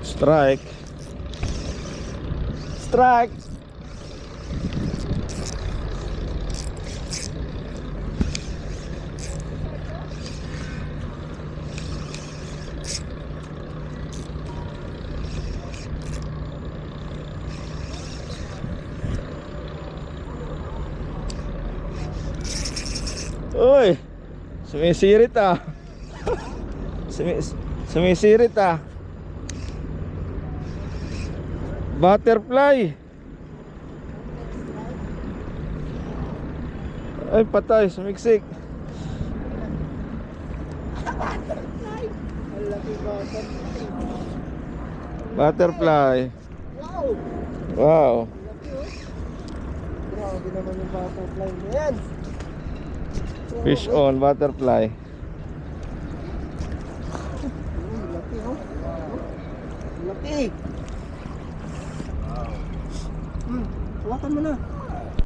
Strike. Strike. Uy, sumisirit ah. Sumisirit ah. Butterfly. Ay, patay, sumiksik. Butterfly. Wow! Wow. Laki oh. Grabe naman yung butterfly na yan. Fish on, butterfly. Laki oh. Laki. Hawakan mo na.